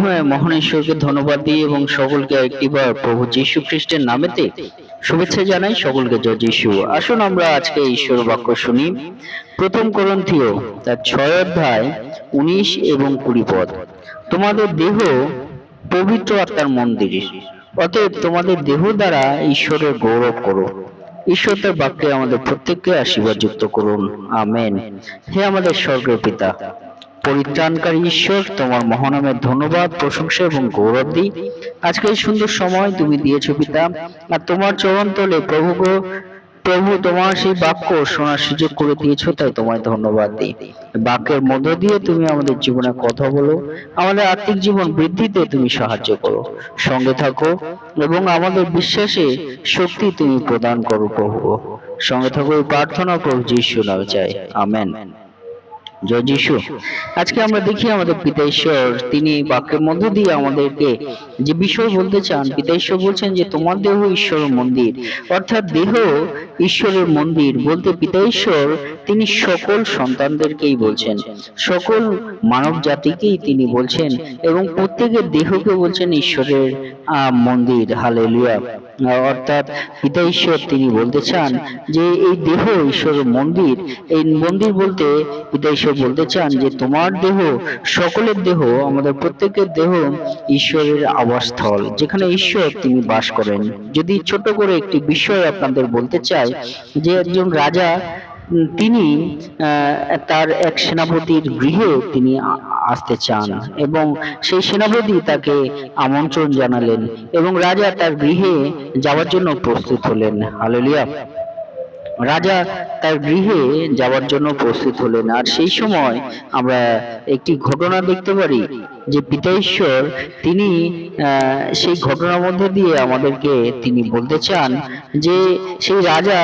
প্রথমে মহান ঈশ্বরকে ধন্যবাদ দিই এবং সকলকে একটিবার প্রভু যীশু খ্রিস্টের নামেতে শুভেচ্ছা জানাই সকলকে। জয় যীশু। আসুন আমরা আজকে ঈশ্বর বাক্য শুনি। প্রথম করন্থীয় তার 6 অধ্যায় 19 এবং 20 পদ। তোমাদের দেহ পবিত্র আত্মার মন্দির, অতএব তোমাদের দেহ দ্বারা ঈশ্বরের গৌরব করো। ঈশ্বর তার বাক্যে আমাদের প্রত্যেককে আশীর্বাদ যুক্ত করুন। আমেন। হে আমাদের স্বর্গীয় পিতা, পরিত্রাণকারী ঈশ্বর, তোমার মহানামের ধন্যবাদ, প্রশংসা এবং গৌরব দিই। আজকে এই সুন্দর সময় তুমি দিয়েছো পিতা, আর তোমার চরণ তলে প্রভু তোমার সেই বাক্য শোনার সুযোগ করে দিয়েছো, তাই তোমায় ধন্যবাদ দিই। বাক্যের মধ্য দিয়ে তুমি আমাদের জীবনে কথা বলো, আমাদের আত্মিক জীবন বৃদ্ধিতে তুমি সাহায্য করো, সঙ্গে থাকো এবং আমাদের বিশ্বাসে শক্তি তুমি প্রদান করো প্রভু। সঙ্গে থাকো এই প্রার্থনা প্রভু যীশু নামে চাই। আমেন। জয় যীশু। আজকে আমরা দেখি আমাদের পিতা ঈশ্বর তিনি বাক্যের মধ্য দিয়ে আমাদেরকে যে বিষয় বলতে চান। পিতা ঈশ্বর বলছেন যে তোমার দেহ ঈশ্বরের মন্দির, অর্থাৎ দেহ ঈশ্বরের মন্দির বলতে পিতা ঈশ্বর তিনি সকল সন্তানদেরকেই বলছেন, সকল মানব জাতিকেই তিনি বলছেন এবং প্রত্যেকের দেহকে বলছেন ঈশ্বরের মন্দির। হালেলুয়া। অর্থাৎ পিতা ঈশ্বর তিনি বলতে চান যে এই দেহ ঈশ্বরের মন্দির। এই মন্দির বলতে পিতা ঈশ্বর বলতে চান যে তোমার দেহ, সকলের দেহ, আমাদের প্রত্যেকের দেহ ঈশ্বরের আবাসস্থল, যেখানে ঈশ্বর তিনি বাস করেন। যদি ছোট করে একটি বিষয় আপনাদের বলতে চাই, যে একজন রাজা তিনি তার এক সেনাপতির গৃহে তিনি আসতে চান এবং সেই সেনাপতি তাকে আমন্ত্রণ জানালেন এবং রাজা তার গৃহে যাওয়ার জন্য প্রস্তুত হলেন। হালেলুয়া। রাজা তার গৃহে যাওয়ার জন্য প্রস্তুত হলেন, আর সেই সময় আমরা একটি ঘটনা দেখতে পারি যে পিতা ঈশ্বর তিনি সেই ঘটনার মধ্যে দিয়ে আমাদেরকে তিনি বলতে চান যে সেই রাজা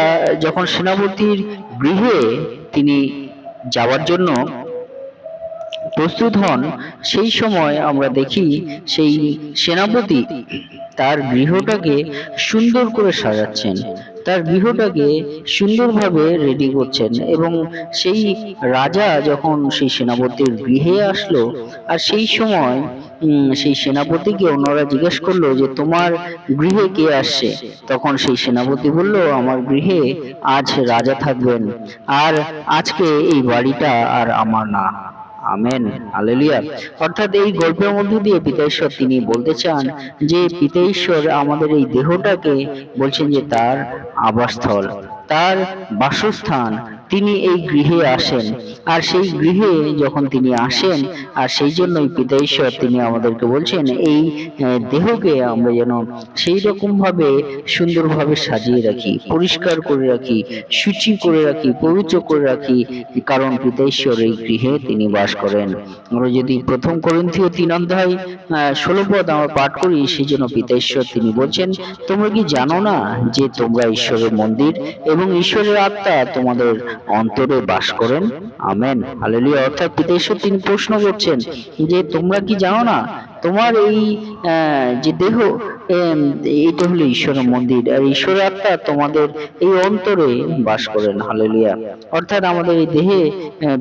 যখন সেনাপতির গৃহে তিনি যাওয়ার জন্য প্রস্তুত হন, সেই সময় আমরা দেখি সেই সেনাপতি তার গৃহটাকে সুন্দর করে সাজাচ্ছেন, তার গৃহটাকে সুন্দরভাবে রেডি করছেন। এবং সেই রাজা যখন সেই সেনাপতির গৃহে আসলো, আর সেই সময় সেই সেনাপতিকে অন্যরা জিজ্ঞেস করলো যে তোমার গৃহে কে আসছে? তখন সেই সেনাপতি বলল, আমার গৃহে আজ রাজা থাকবেন, আর আজকে এই বাড়িটা আর আমার না। আমেন। হালেলুয়া। অর্থাৎ এই গল্পের মধ্য দিয়ে পিতা ঈশ্বর তিনি বলতে চান যে পিতা ঈশ্বর আমাদের এই দেহটাকে বলছেন যে তার আবাসস্থল, তার বাসস্থান। তিনি এই গৃহে আসেন, আর সেই গৃহে যখন তিনি আসেন, আর সেই জন্যই পিতা ঈশ্বর তিনি আমাদেরকে বলছেন এই দেহকে আমরা যেন সেই রকম ভাবে সুন্দরভাবে সাজিয়ে রাখি, পরিষ্কার করে রাখি, শুচি করে রাখি, পবিত্র করে রাখি, কারণ পিতা ঈশ্বর এই গৃহে তিনি বাস করেন। আমরা যদি প্রথম করন্থীয় 3 অধ্যায় 16 পদ আমরা পাঠ করি, সেই জন্য পিতা ঈশ্বর তিনি বলছেন, তোমরা কি জানো না যে তোমরা ঈশ্বরের মন্দির এবং ঈশ্বরের আত্মা তোমাদের অন্তরে বাস করেন? আমেন। হালেলুয়া। অর্থাৎ পিতা ঈশ্বর তিনি প্রশ্ন করছেন যে তোমরা কি জানো না তোমার এই যে দেহ, এইটা হলো ঈশ্বরের মন্দির, আর ঈশ্বরের আত্মা তোমাদের এই অন্তরে বাস করেন। হালেলুয়া। অর্থাৎ আমাদের এই দেহে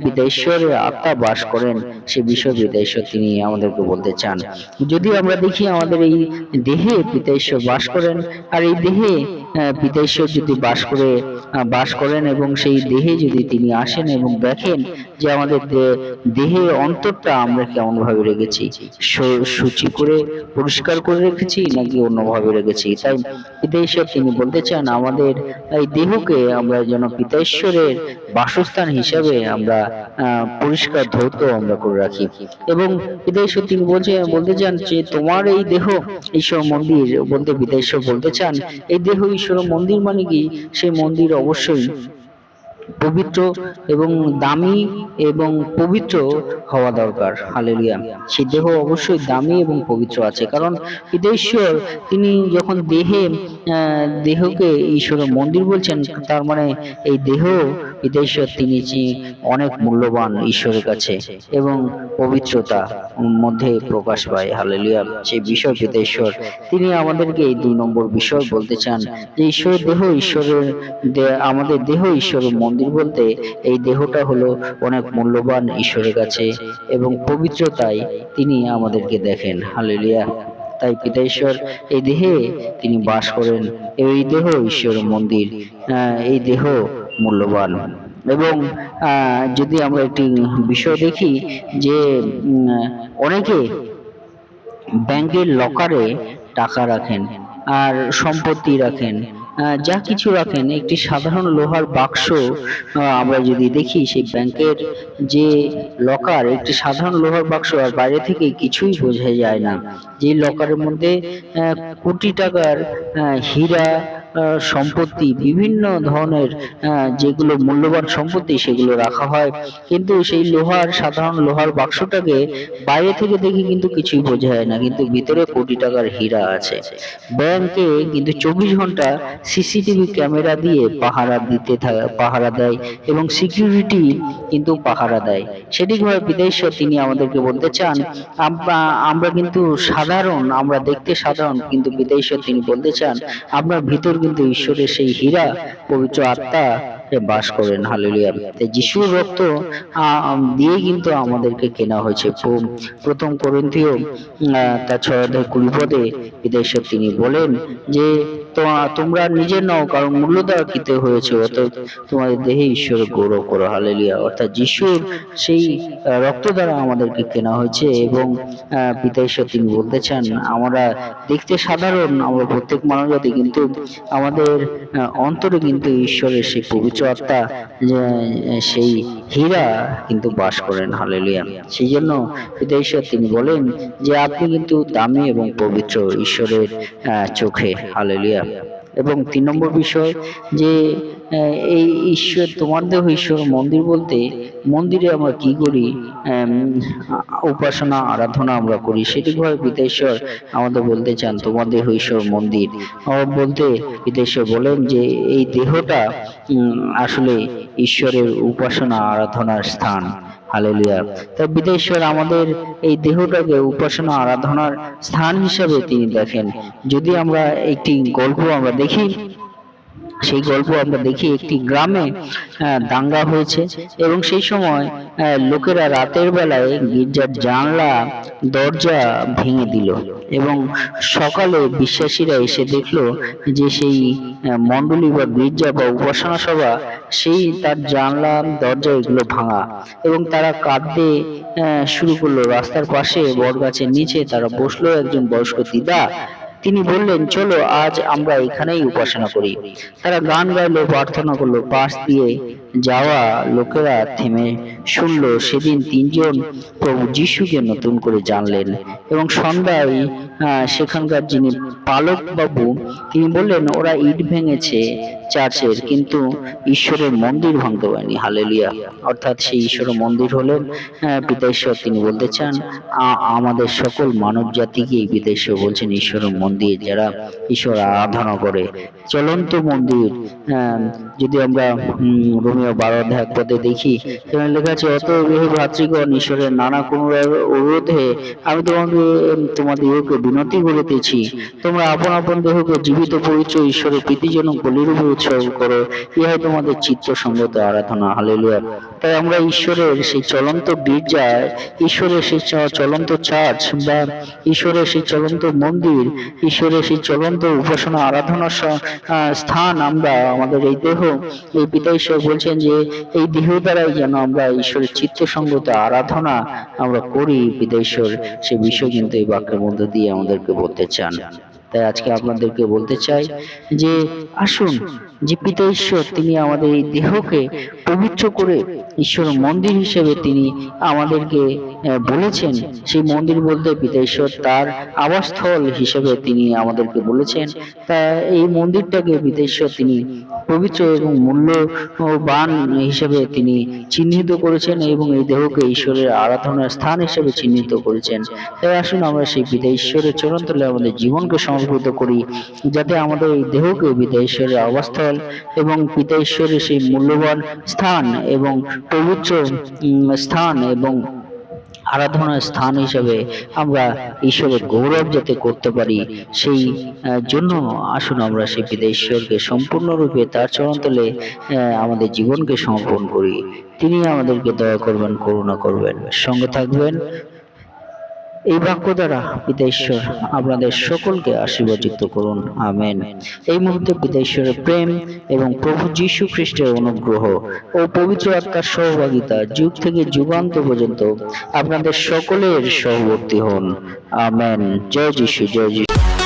পিতা ঈশ্বরের আত্মা বাস করেন, সে বিষয় পিতা ঈশ্বর তিনি আমাদেরকে বলতে চান। যদি আমরা দেখি আমাদের এই দেহে পিতা ঈশ্বর বাস করেন, আর এই দেহে পিতা ঈশ্বর যদি বাস করেন এবং সেই দেহে যদি তিনি আসেন এবং দেখেন যে আমাদের দেহে অন্তরটা আমরা কেমন ভাবে রেখেছি, শুচি করে পরিষ্কার করে রেখেছি নাকি অন্যভাবে রেখেছি। তাই পিতা ঈশ্বর তিনি বলতে চান আমাদের এই দেহকে আমরা যেন পিতা ঈশ্বরের বাসস্থান হিসাবে আমরা পরিষ্কার ধৌত আমরা করে রাখি। এবং পিতা ঈশ্বর তিনি বলতে চান যে তোমার এই দেহ ঈশ্বর মন্দির বলতে পিতা ঈশ্বর বলতে চান এই দেহ ঈশ্বর মন্দির, মানে কি সেই মন্দির অবশ্যই পবিত্র এবং দামি এবং পবিত্র হওয়া দরকার। হালেলুয়া। সেই দেহ অবশ্যই দামি এবং পবিত্র আছে, কারণ পিতা ঈশ্বর তিনি যখন দেহকে ঈশ্বরের মন্দির বলছেন, তার মানে এই দেহ পিতা ঈশ্বর তিনি অনেক মূল্যবান ঈশ্বরের কাছে এবং পবিত্রতা মধ্যে প্রকাশ পায়। হালেলুয়া। সেই বিষয় পিতা ঈশ্বর তিনি আমাদেরকে এই 2 নম্বর বিষয় বলতে চান যে ঈশ্বরের দেহ, আমাদের দেহ ঈশ্বরের মন্দির বলতে এই দেহটা হলো অনেক মূল্যবান ঈশ্বরের কাছে এবং পবিত্রতায় তিনি আমাদেরকে দেখেন। হালেলুয়া। তাই পিতা ঈশ্বর এই দেহে তিনি বাস করেন, এই দেহ ঈশ্বরের মন্দির, এই দেহ মূল্যবান। এবং যদি আমরা একটি বিষয় দেখি যে অনেকে ব্যাংকের লকারে টাকা রাখেন আর সম্পত্তি রাখেন, যা কিছু রাখেন, একটি সাধারণ লোহার বাক্স আমরা যদি দেখি সেই ব্যাংকের যে লকার, একটি সাধারণ লোহার বাক্স, আর বাইরে থেকে কিছুই বোঝা যায় না। যে লকারের মধ্যে কোটি টাকার হীরা, সম্পত্তি, বিভিন্ন ধরনের যেগুলো মূল্যবান সম্পত্তি সেগুলো রাখা হয়, কিন্তু সেই সাধারণ লোহার বাক্সটাকে বাইরে থেকে দেখি কিন্তু কিছুই বোঝা যায় না, কিন্তু ভিতরে কোটি টাকার হীরা আছে। ব্যাংকে কিন্তু 24 ঘন্টা সিসিটিভি ক্যামেরা দিয়ে পাহারা দেয় এবং সিকিউরিটি কিন্তু পাহারা দেয়। সেটিকভাবে পিতা ঈশ্বর তিনি আমাদেরকে বলতে চান আমরা কিন্তু সাধারণ, আমরা দেখতে সাধারণ, কিন্তু পিতা ঈশ্বর তিনি বলতে চান আপনার ভিতর কিন্তু ঈশ্বরের সেই হীরা পবিত্র আত্মা বাস করেন। হালেলুয়া। তাই যিশুর রক্ত দিয়ে কিন্তু আমাদেরকে কেনা হয়েছে। প্রথম করিন্থীয় তার 6:20 পিতা ঈশ্বর তিনি বলেন যে তোমরা নিজের নও, কারণ মূল্য দ্বারা কিনতে হয়েছে, অতএব তোমাদের দেহে ঈশ্বরের গৌরব করো। হালেলুয়া। অর্থাৎ যিশুর সেই রক্ত দ্বারা আমাদেরকে কেনা হয়েছে এবং পিতা ঈশ্বর তিনি বলতে চান আমরা দেখতে সাধারণ, আমরা প্রত্যেক মানব জাতি, কিন্তু আমাদের অন্তরে কিন্তু ঈশ্বরের সেই পবিত্র আত্মা, সেই হীরা কিন্তু বাস করেন। হালেলুয়া। সেই জন্য পিতা ঈশ্বর তিনি বলেন যে আপনি কিন্তু দামি এবং পবিত্র ঈশ্বরের চোখে। হালেলুয়া। এবং 3 নম্বর বিষয় যে এই ঈশ্বর, তোমার দেহ ঈশ্বর মন্দির বলতে মন্দিরে আমরা কি করি? উপাসনা আরাধনা আমরা করি। সেটিভাবে পিতা ঈশ্বর আমাদের বলতে চান তোমার দেহ ঈশ্বর মন্দির বলতে পিতা ঈশ্বর বলেন যে এই দেহটা আসলে ঈশ্বরের উপাসনা আরাধনার স্থান। হালেলুয়া। তাই পিতা ঈশ্বর আমাদের এই দেহটাকে উপাসনা আরাধনার স্থান হিসেবে তিনি দেখেন। যদি আমরা একটি গল্প আমরা দেখি, সেই গল্প আমরা দেখি একটি গ্রামে দাঙ্গা হয়েছে এবং সেই সময় লোকেরা রাতের বেলায় গির্জার জানলা দরজা ভেঙে দিল এবং সকালে বিশ্বাসীরা এসে দেখলো যে সেই মণ্ডলী বা গির্জা বা উপাসনা সভা, সেই তার জানলা দরজা এগুলো ভাঙা, এবং তারা কাঁদতে শুরু করলো। রাস্তার পাশে বট গাছের নিচে তারা বসলো। একজন বয়স্ক দিদা তিনি বললেন, চলো আজ আমরা এখানেই উপাসনা করি। তারা গান গাইলো, প্রার্থনা করলো। পাশ দিয়ে যাওয়া লোকেরা থেমে শুনলো। সেদিন 3 জন প্রভু যিশুকে নতুন করে জানলেন এবং সন্ধ্যায় সেখানকার যিনি পালক বাবু তিনি বললেন ওরা ইট ভেঙেছে চার্চের, কিন্তু ঈশ্বরের মন্দির ভাঙতে পারেনি। হালেলুয়া। অর্থাৎ সেই ঈশ্বরের মন্দির হলেন পিতা ঈশ্বর। তিনি বলতে চান আমাদের সকল মানব জাতিকে পিতা ঈশ্বর বলছেন ঈশ্বরের মন্দির, যারা ঈশ্বর আরাধনা করে, চলন্ত মন্দির। যদি আমরা রোমিও 12:1 দেখি, সেখানে লেখা আছে অতএব হে ভ্রাতৃগণ, ঈশ্বরের নানা অনুরোধে আমি তোমাদেরকে বিনতি করিতেছি, তোমরা আপন আপন দেহকে জীবিত পবিত্র ঈশ্বরের প্রীতিজনক বলিরূপে উৎসর্গ করো, ইহাই তোমাদের চিত্তসঙ্গত আরাধনা। হালেলুয়া। তাই আমরা ঈশ্বরের সেই চলন্ত গির্জা, ঈশ্বরের সেই চলন্ত চার্চ বা ঈশ্বরের সেই চলন্ত মন্দির, ঈশ্বরের সেই চলন্ত উপাসনা আরাধনার স্থান আমরা আমাদের এই দেহ, এই পিতা ঈশ্বর বলছেন যে এই দেহ দ্বারাই যেন আমরা ঈশ্বরের চিত্তসঙ্গত আরাধনা আমরা করি। পিতা ঈশ্বর সে বিষয় কিন্তু এই বাক্যের মধ্য দিয়ে আমাদেরকে বলতে চান। তাই আজকে আপনাদেরকে বলতে চাই যে আসুন, যে পিতা ঈশ্বর তিনি আমাদের এই দেহকে পবিত্র করে ঈশ্বর মন্দির হিসেবে তিনি আমাদেরকে বলেছেন। সেই মন্দির বলতে পিতা ঈশ্বর তার আবাসস্থল হিসেবে তিনি আমাদেরকে বলেছেন। তা এই মন্দিরটাকে পিতা ঈশ্বর তিনি পবিত্র এবং মূল্যবান হিসেবে তিনি চিহ্নিত করেছেন এবং এই দেহকে ঈশ্বরের আরাধনার স্থান হিসেবে চিহ্নিত করেছেন। তাই আসুন আমরা সেই পিতা ঈশ্বরের চরণতলে আমাদের জীবনকে সমর্পিত করি, যাতে আমাদের এই দেহকে পিতা ঈশ্বরের আবাসস্থল স্থল এবং পিতা ঈশ্বরের সেই মূল্যবান স্থান এবং পবিত্র স্থান এবং আরাধনার স্থান হিসেবে আমরা ঈশ্বরের গৌরব যাতে করতে পারি, সেই জন্য আসুন আমরা সেই পিতা ঈশ্বরকে সম্পূর্ণরূপে তার চরণতলে আমাদের জীবনকে সমর্পণ করি। তিনি আমাদেরকে দয়া করবেন, করুণা করবেন, সঙ্গে থাকবেন। এই বাক্য দ্বারা পিতা ঈশ্বর আপনাদের সকলকে আশীর্বাদিত করুন, আমেন। এই মুহূর্তে পিতা ঈশ্বরের প্রেম এবং প্রভু যীশু খ্রিস্টের অনুগ্রহ ও পবিত্র আত্মার সহভাগিতা যুগ থেকে যুগান্ত পর্যন্ত আপনাদের সকলের সহবর্তী হন, আমেন। জয় যীশু, জয় যীশু।